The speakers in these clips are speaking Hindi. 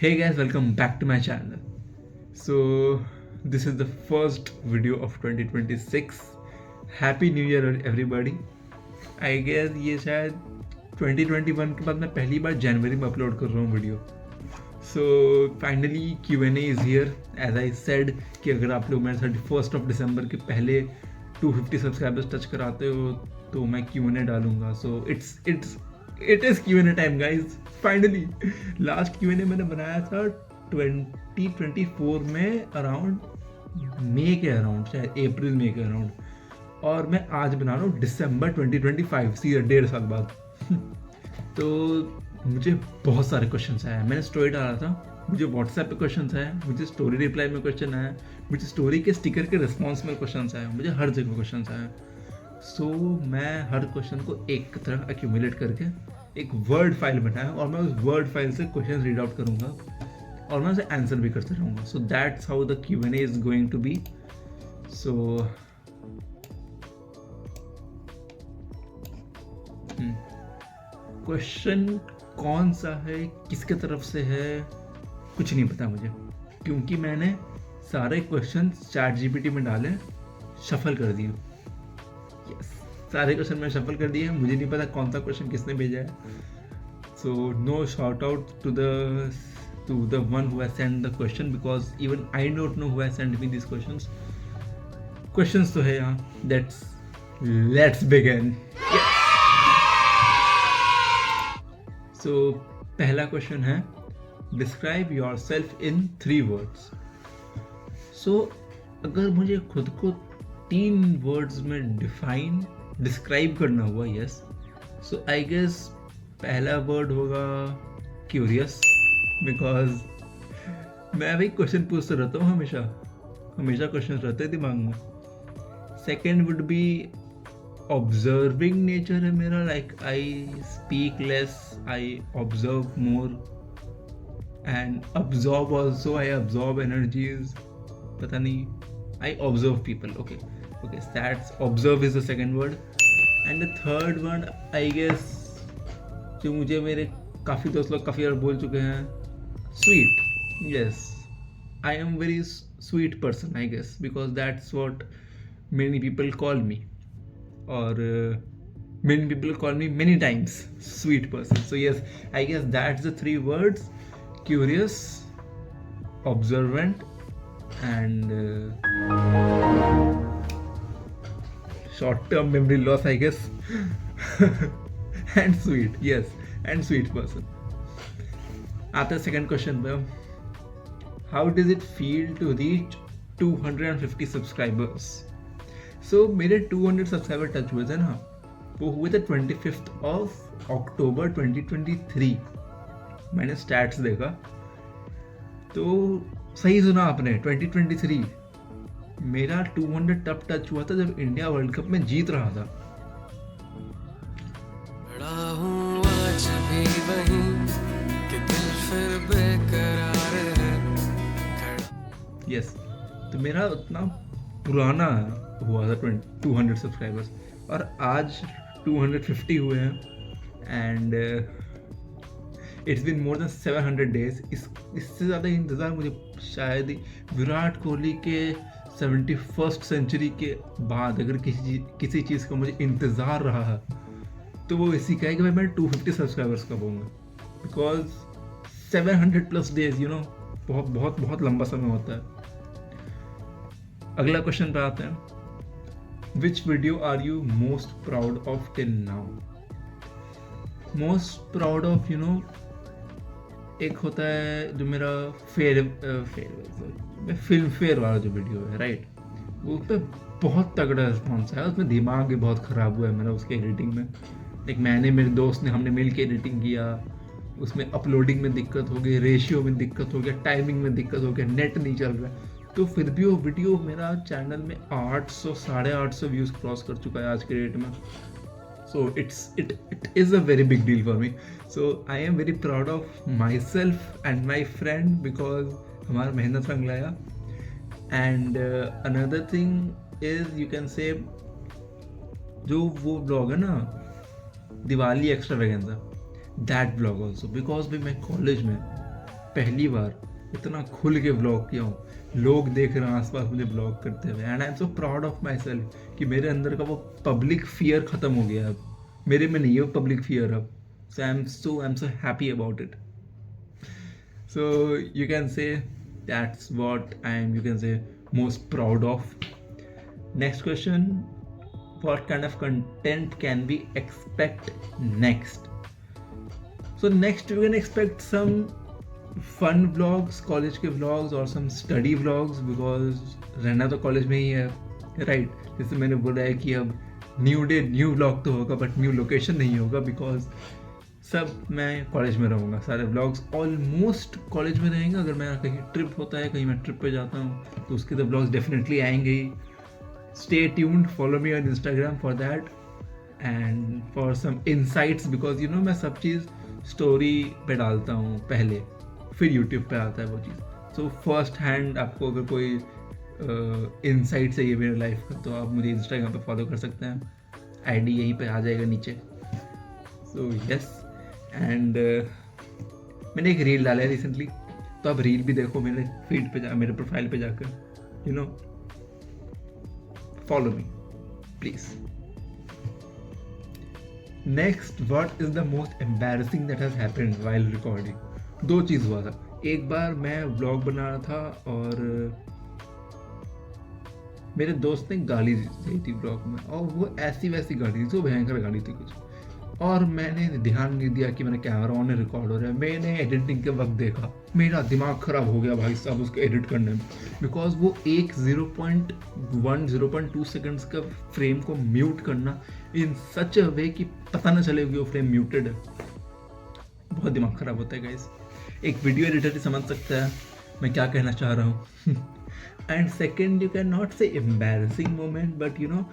Hey guys, welcome back to my channel. So, this is the first video of 2026. Happy New Year everybody. I guess ये शायद 2021 के बाद मैं पहली बार जनवरी में अपलोड कर रहा हूँ video. So finally Q&A is here. As I said कि अगर आप लोग मेरे 31st of December के पहले 250 सब्सक्राइबर्स टच कराते हो तो मैं Q&A डालूंगा. So it is Q&A time guys. Finally last Q&A मैंने बनाया था 2024 में अराउंड मई के अराउंड, शायद अप्रैल मई के अराउंड, और मैं आज बना रहा हूँ दिसंबर 2025, सीधे 1.5 साल बाद. तो मुझे बहुत सारे क्वेश्चंस आए. मैंने स्टोरी डाला था, मुझे व्हाट्सएप पे क्वेश्चंस आए, मुझे स्टोरी रिप्लाई में क्वेश्चन आया, मुझे स्टोरी के स्टिकर के रिस्पॉन्स में क्वेश्चंस आए, मुझे हर जगह क्वेश्चंस आए. सो मैं हर क्वेश्चन को एक तरह एक्यूमुलेट करके एक वर्ड फाइल बनाया और मैं उस वर्ड फाइल से क्वेश्चन रीड आउट करूँगा और मैं उसे आंसर भी करते रहूँगा. So that's how the Q&A is going to be. So question कौन सा है, किसके तरफ से है, कुछ नहीं पता मुझे, क्योंकि मैंने सारे क्वेश्चन ChatGPT में डाले, शफल कर दिए. यस, सारे क्वेश्चन मैं शफल कर दिए. मुझे नहीं पता कौन सा क्वेश्चन किसने भेजा है. So no shout out to the one who has send the question, because even I don't know who has send me this questions तो है यहाँ. Let's begin. सो पहला क्वेश्चन है, describe yourself in 3 words. सो अगर मुझे खुद को 3 वर्ड्स में डिस्क्राइब करना हुआ, यस, सो आई गेस पहला वर्ड होगा क्यूरियस, बिकॉज मैं भी क्वेश्चन पूछते रहता हूँ, हमेशा क्वेश्चन रहते हैं दिमाग में. Second would be observing nature है मेरा, like I speak less, I observe more and absorb also. I absorb energies, पता नहीं, I observe people. Okay, that's observe is the second word. And the third word I guess, जो मुझे मेरे काफ़ी दोस्त लोग काफ़ी बार बोल चुके हैं, sweet. Yes, I am very sweet person I guess, because that's what many people call me, or many people call me many times sweet person. So yes, I guess that's the 3 words: curious, observant, and short term memory loss I guess. And sweet, yes, and sweet person. After second question, how does it feel to reach 250 subscribers? सो मेरे 200 सब्सक्राइबर टच हुए थे ना, वो हुए थे 25 अक्टूबर 2023. मैंने स्टैट्स देखा तो सही सुना आपने, 2023. मेरा 200 तब टच हुआ था जब इंडिया वर्ल्ड कप में जीत रहा था. यस, तो मेरा उतना पुराना हुआ था 200 सब्सक्राइबर्स, और आज 250 हुए हैं. And it's been more than 700 days. इससे ज़्यादा इंतज़ार मुझे शायद विराट कोहली के 71st सेंचुरी के बाद अगर किसी चीज़ का मुझे इंतज़ार रहा है तो वो इसी का है कि भाई मैं 250 सब्सक्राइबर्स कब होंगे, बिकॉज 700+ डेज, यू नो, बहुत लंबा समय होता है. अगला क्वेश्चन पे आते हैं. Which video are you most proud of till now? Most proud of, you know, एक होता है जो मेरा फिल्म फेयर वाला जो वीडियो है, राइट, वो पे बहुत तगड़ा रिस्पॉन्स है. उसमें दिमाग भी बहुत ख़राब हुआ है मेरा उसके एडिटिंग में. लाइक मैंने, मेरे दोस्त ने, हमने मिल के एडिटिंग किया, उसमें अपलोडिंग में दिक्कत हो गई, रेशियो में दिक्कत हो गया, टाइमिंग में दिक्कत हो गया, नेट नहीं चल रहा है, तो फिर भी वो वीडियो मेरा चैनल में 800-850 व्यूज़ क्रॉस कर चुका है आज के डेट में. So it is a very big deal for me. So I am very proud of my self and my friend, because हमारा मेहनत रंग लाया. And another thing is, you can say, जो वो ब्लॉग है ना, Diwali extravaganza, that blog also, because भी मैं कॉलेज में पहली बार इतना खुल के ब्लॉग किया हूँ, लोग देख रहे हैं आसपास मुझे ब्लॉग करते हुए, and I am so proud of my self कि मेरे अंदर का वो पब्लिक फियर ख़त्म हो गया अब, मेरे में नहीं है वो पब्लिक फियर अब. So I am so happy about it. So you can say that's what you can say most proud of. Next question, what kind of content can we expect next? So next we can expect some fun vlogs, college के vlogs और some study vlogs, because रहना तो college में ही है, right? जैसे मैंने बोला है कि अब न्यू डे न्यू vlog तो होगा बट न्यू लोकेशन नहीं होगा, बिकॉज सब मैं कॉलेज में रहूँगा, सारे व्लॉग्स ऑलमोस्ट कॉलेज में रहेंगे. अगर मैं कहीं ट्रिप होता है, कहीं मैं ट्रिप पे जाता हूँ तो उसके तो व्लॉग्स डेफिनेटली आएंगे ही. Stay tuned, follow me on Instagram for that and for some insights, because you know मैं सब चीज़ स्टोरी पे डालता हूँ पहले, फिर यूट्यूब पे आता है वो चीज़. सो फर्स्ट हैंड आपको अगर कोई इनसाइट चाहिए मेरे लाइफ का तो आप मुझे इंस्टाग्राम पे फॉलो कर सकते हैं, आईडी यहीं पे आ जाएगा नीचे. सो यस, एंड मैंने एक रील डाला है रिसेंटली, तो आप रील भी देखो मेरे फीड पे मेरे प्रोफाइल पे जाकर, you know, follow me please. Next, what is the most embarrassing that has happened while recording? दो चीज़ हुआ था. एक बार मैं व्लॉग बना रहा था और मेरे दोस्त ने गाली दी थी ब्लॉग में, और वो ऐसी वैसी गाली थी, वो भयंकर गाली थी कुछ, और मैंने ध्यान नहीं दिया कि मेरा कैमरा ऑन रिकॉर्ड हो रहा है. मैंने एडिटिंग के वक्त देखा, मेरा दिमाग ख़राब हो गया भाई साहब उसको एडिट करने में, बिकॉज वो एक 0.2 सेकेंड्स का फ्रेम को म्यूट करना इन सच अ वे कि पता ना चले कि वो फ्रेम म्यूटेड है, बहुत दिमाग ख़राब होता है गाइस. एक वीडियो एडिटर ही समझ सकता है मैं क्या कहना चाह रहा हूँ. And second, you can not say embarrassing moment, but you know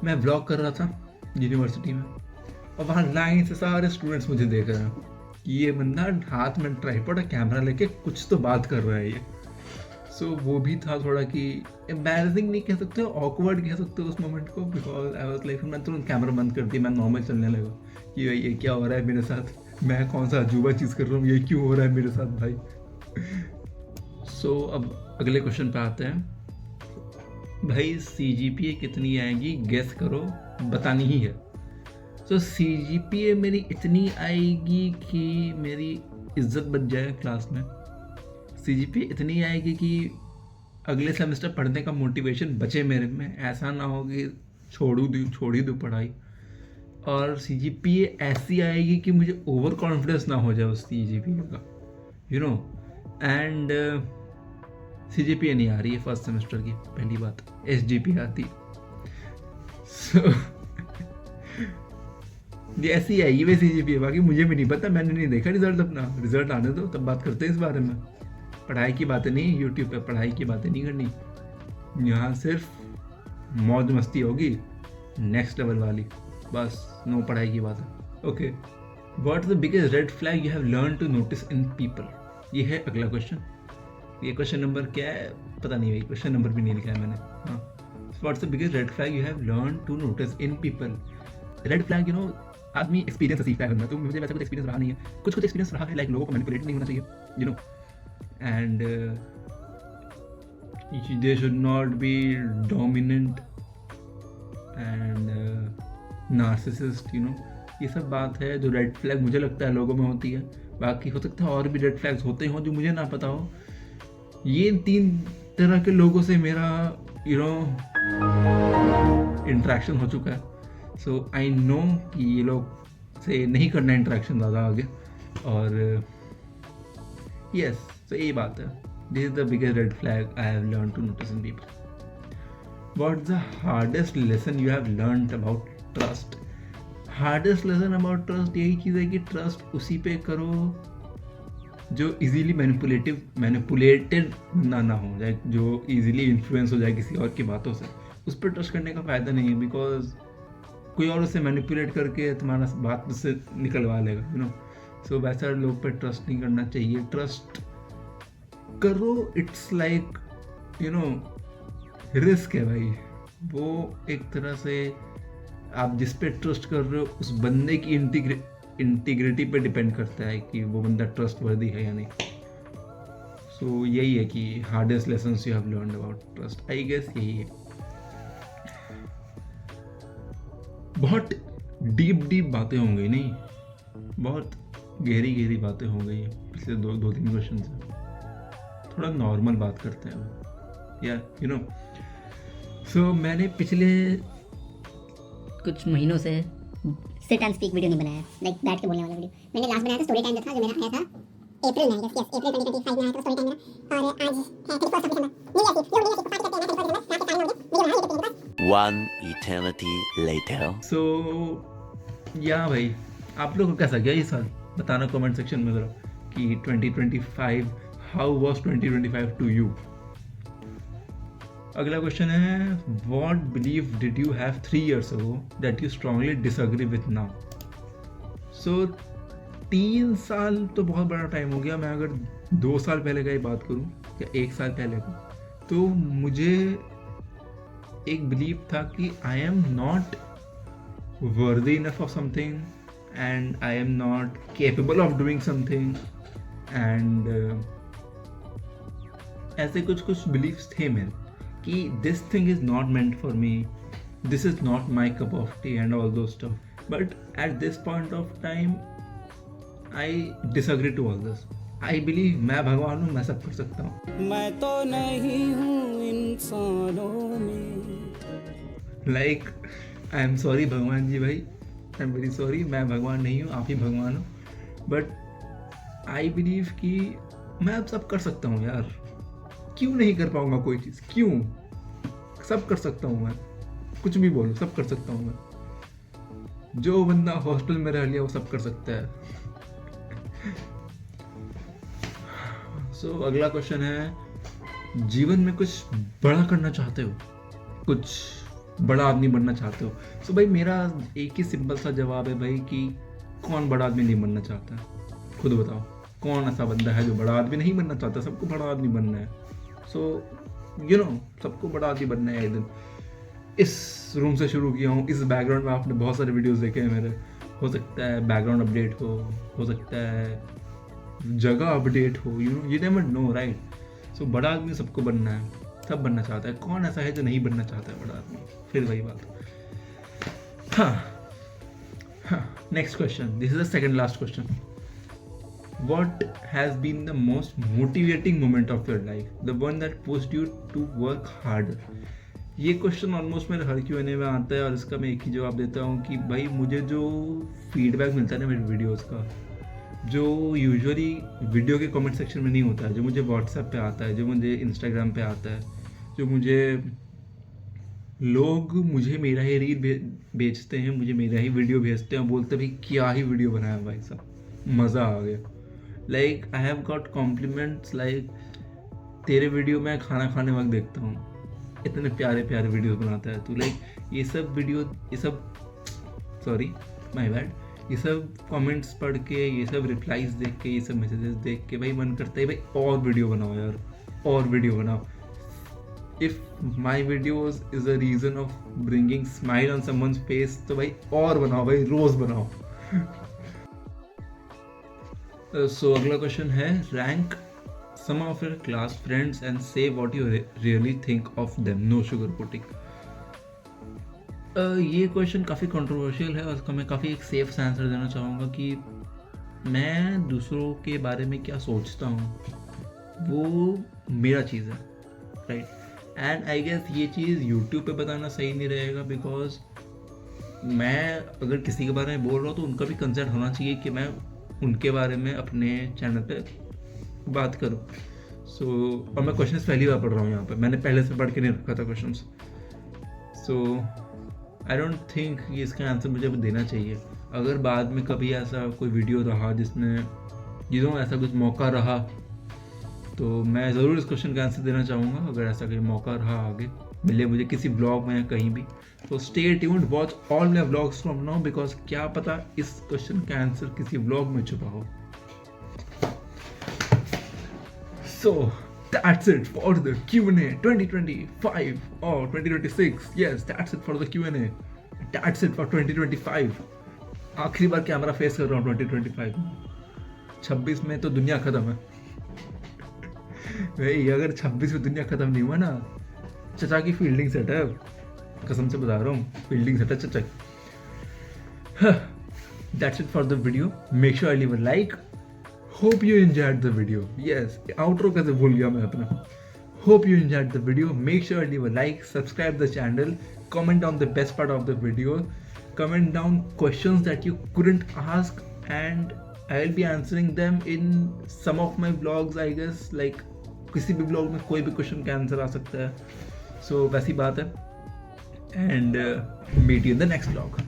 मैं व्लॉग कर रहा था यूनिवर्सिटी में, और वहाँ लाइन से सारे स्टूडेंट्स मुझे देख रहे हैं कि ये बंदा हाथ में ट्राइपॉड और कैमरा लेके कुछ तो बात कर रहा है ये. सो वो भी था थोड़ा कि एम्बैरेसिंग नहीं कह सकते, ऑकवर्ड कह सकते हो उस मोमेंट को, बिकॉज आई वाज लाइक, मैं तुरंत कैमरा बंद कर दी, मैं नॉर्मल चलने लगा कि ये क्या हो रहा है मेरे साथ, मैं कौन सा अजूबा चीज़ कर रहा हूँ, ये क्यों हो रहा है मेरे साथ भाई. सो अब अगले क्वेश्चन पे आते हैं. भाई CGPA कितनी आएगी गेस करो, बतानी ही है. तो CGPA मेरी इतनी आएगी कि मेरी इज्जत बच जाए क्लास में. CGPA इतनी आएगी कि अगले सेमेस्टर पढ़ने का मोटिवेशन बचे मेरे में, ऐसा ना हो कि छोड़ ही दूँ पढ़ाई. और CGPA ऐसी आएगी कि मुझे ओवर कॉन्फिडेंस ना हो जाए उस CGPA का, यू नो. एंड CGPA नहीं आ रही है फर्स्ट सेमेस्टर की, पहली बात. SGPA आती. सो ये ऐसी आएगी वे CGPA, बाकी मुझे भी नहीं पता, मैंने नहीं देखा रिजल्ट अपना. रिजल्ट आने दो तब बात करते हैं इस बारे में. पढ़ाई की बातें नहीं, यूट्यूब पे पढ़ाई की बातें नहीं करनी, यहाँ सिर्फ मौज मस्ती होगी नेक्स्ट लेवल वाली, बस नो पढ़ाई की बात है. Okay, what is the biggest red flag you have learn to notice in people? ये है अगला क्वेश्चन. ये क्वेश्चन नंबर क्या है पता नहीं है, क्वेश्चन नंबर भी नहीं लिखा है मैंने. हाँ, what's the biggest red flag you have learn to notice in people? Red flag, you know, आदमी एक्सपीरियंस से सीखता है. तो मुझे वैसा कुछ एक्सपीरियंस रहा नहीं है, कुछ एक्सपीरियंस रहा है, लाइक लोगों को मैनिपुलेट नहीं होना चाहिए, you know, and they should not be dominant and narcissist, you know. ये सब बात है जो रेड फ्लैग मुझे लगता है लोगों में होती है. बाकी हो सकता है और भी रेड फ्लैग्स होते हों जो मुझे ना पता हो. ये 3 तरह के लोगों से मेरा, यू नो, इंटरेक्शन हो चुका है. सो आई नो कि ये लोग से नहीं करना इंटरेक्शन ज़्यादा आगे. और यस, तो यही बात है. This is the biggest red flag I have learn to notice in people. What is the hardest lesson you have learned about trust? Hardest lesson about trust यही चीज़ है कि ट्रस्ट उसी पे करो जो इजीली मैनिपुलेटेड ना हो जाए, जो इजीली इन्फ्लुएंस हो जाए किसी और की बातों से. उस पर ट्रस्ट करने का फ़ायदा नहीं है, बिकॉज कोई और उसे मैनिपुलेट करके तुम्हारा बात से निकलवा लेगा, यू नो. सो वैसा लोग पर ट्रस्ट नहीं करना चाहिए. ट्रस्ट करो, it's like, you know, risk है भाई. वो एक तरह से आप जिस पे ट्रस्ट कर रहे हो उस बंदे की इंटीग्रिटी पे डिपेंड करता है कि वो बंदा ट्रस्ट वर्दी है या नहीं. सो यही है कि hardest lessons you have learned about trust, I guess यही है। बहुत डीप बातें हो गई, नहीं बहुत गहरी बातें हो गई पिछले दो तीन क्वेश्चन से। थोड़ा नॉर्मल बात करते हैं यार, यू नो। सो मैंने पिछले कुछ महीनों से सिट एंड स्पीक वीडियो नहीं बनाया, लाइक बैठ के बोलने वाला वीडियो। मैंने लास्ट बनाया था स्टोरी टाइम जो था, जो मेरा आया था अप्रैल में, यस अप्रैल 2025 में आया था स्टोरी टाइम मेरा। और आज है 31 दिसंबर, न्यू ईयर की जो न्यू ईयर की पार्टी करते हैं ना 31 दिसंबर, रात के 4 बजे वीडियो बनाया यूट्यूब पे मेरे पास। One eternity later. सो या भाई, आप लोग को कैसा गया ये साल, बताना कमेंट सेक्शन में ज़रा कि 2025 हाउ वाज 2025 टू यू। अगला क्वेश्चन है, what believe did you have 3 years ago that you strongly disagree with now. So 3 साल तो बहुत बड़ा टाइम हो गया। मैं अगर 2 साल पहले का ही बात करूं या 1 साल पहले का, तो मुझे एक बिलीव था कि I am not worthy enough of something and I am not capable of doing something and ऐसे कुछ बिलीव्स थे मेरे कि this thing is not meant for me, this is not my cup of tea and all those stuff. But at this point of time I disagree to all this. I believe मैं भगवान हूँ, मैं सब कर सकता हूँ। मैं तो नहीं हूँ इंसानों में। लाइक आई एम सॉरी भगवान जी भाई, आई एम वेरी सॉरी, मैं भगवान नहीं हूँ, आप ही भगवान हो। बट आई बिलीव कि मैं अब सब कर सकता हूँ यार। क्यों नहीं कर पाऊंगा कोई चीज़, क्यों? सब कर सकता हूँ मैं, कुछ भी बोलो सब कर सकता हूँ मैं। जो बंदा हॉस्टल में रह लिया वो सब कर सकता है। सो अगला क्वेश्चन है, जीवन में कुछ बड़ा करना चाहते हो, कुछ बड़ा आदमी बनना चाहते हो? सो भाई मेरा एक ही सिंपल सा जवाब है भाई कि कौन बड़ा आदमी नहीं बनना चाहता है? खुद बताओ, कौन ऐसा बंदा है जो बड़ा आदमी नहीं बनना चाहता? सबको बड़ा आदमी बनना है। सो यू नो, सबको बड़ा आदमी बनना है एक दिन। इस रूम से शुरू किया हूँ, इस बैकग्राउंड में आपने बहुत सारे वीडियोस देखे हैं मेरे। हो सकता है बैकग्राउंड अपडेट हो सकता है जगह अपडेट हो, यू नेवर नो राइट। सो बड़ा आदमी सबको बनना है, सब बनना चाहता है। कौन ऐसा है जो नहीं बनना चाहता है बड़ा आदमी? फिर वही बात। हाँ, next question, this is the second last question. What has been the most motivating moment of your life? The one that pushed you to work harder? ये क्वेश्चन ऑलमोस्ट मेरे हर Q&A में आता है और इसका मैं एक ही जवाब देता हूँ कि भाई मुझे जो फीडबैक मिलता है ना मेरे वीडियोस का, जो यूजुअली वीडियो के कमेंट सेक्शन में नहीं होता है, जो मुझे व्हाट्सएप पे आता है, जो मुझे इंस्टाग्राम पे आता है, जो मुझे लोग मुझे मेरा ही रील बेचते हैं, मुझे मेरा ही वीडियो भेजते हैं, बोलते भाई क्या ही वीडियो बनाया भाई साहब, मज़ा आ गया। Like I have got compliments like तेरे वीडियो मैं खाना खाने वक्त देखता हूँ, इतने प्यारे प्यारे वीडियोस बनाता है तू। लाइक ये सब सॉरी माय बैड, ये सब कमेंट्स पढ़ के, ये सब रिप्लाईज देख के, ये सब मैसेजेस देख के भाई मन करता है भाई और वीडियो बनाओ यार, और वीडियो बनाओ। If my videos is a reason of bringing smile on someone's face, तो भाई और बनाओ भाई, रोज़ बनाओ। सो अगला क्वेश्चन है, rank some of your class friends and say what you really think of them, no sugar putting. ये क्वेश्चन काफ़ी कंट्रोवर्शियल है और उसका मैं काफ़ी एक सेफ आंसर देना चाहूँगा कि मैं दूसरों के बारे में क्या सोचता हूँ वो मेरा चीज़ है, राइट। एंड आई गेस ये चीज़ यूट्यूब पे बताना सही नहीं रहेगा, बिकॉज मैं अगर किसी के बारे में बोल रहा हूँ तो उनका भी कंसर्न होना चाहिए कि मैं उनके बारे में अपने चैनल पे बात करूँ। और मैं क्वेश्चंस पहली बार पढ़ रहा हूँ यहाँ पे, मैंने पहले से पढ़ के नहीं रखा था questions. So I don't think कि इसका आंसर मुझे देना चाहिए। अगर बाद में कभी ऐसा कोई वीडियो रहा जिसमें ऐसा कुछ मौका रहा तो मैं ज़रूर इस क्वेश्चन का आंसर देना चाहूँगा, अगर ऐसा कोई मौका रहा आगे मिले मुझे किसी ब्लॉग में या कहीं भी। तो stay tuned, watch all my vlogs from now, because क्या पता इस क्वेश्चन का आंसर किसी व्लॉग में छुपा हो। So that's it for the Q&A 2025 or 2026. Yes, that's it for the Q&A. That's it for 2025. आखिरी बार कैमरा फेस कर रहा हूँ 2025 में। 26 में तो दुनिया खत्म है। भाई अगर 26वीं दुनिया खत्म नहीं हुआ ना, चचा की फील्डिंग सेट है, कसम से बता रहा हूँ, फील्डिंग सेट है चचा की. That's it for the video. Make sure I leave a like. Hope you enjoyed the video. Yes, outro कैसे भूल गया मैं अपना. Hope you enjoyed the video. Make sure I leave a like, subscribe the channel, comment down the best part of the video, comment down questions that you couldn't ask, and I'll be answering them in some of my vlogs, I guess. Like किसी भी vlog में कोई भी question का आंसर आ सकता है. So वैसी बात है. And meet you in the next vlog.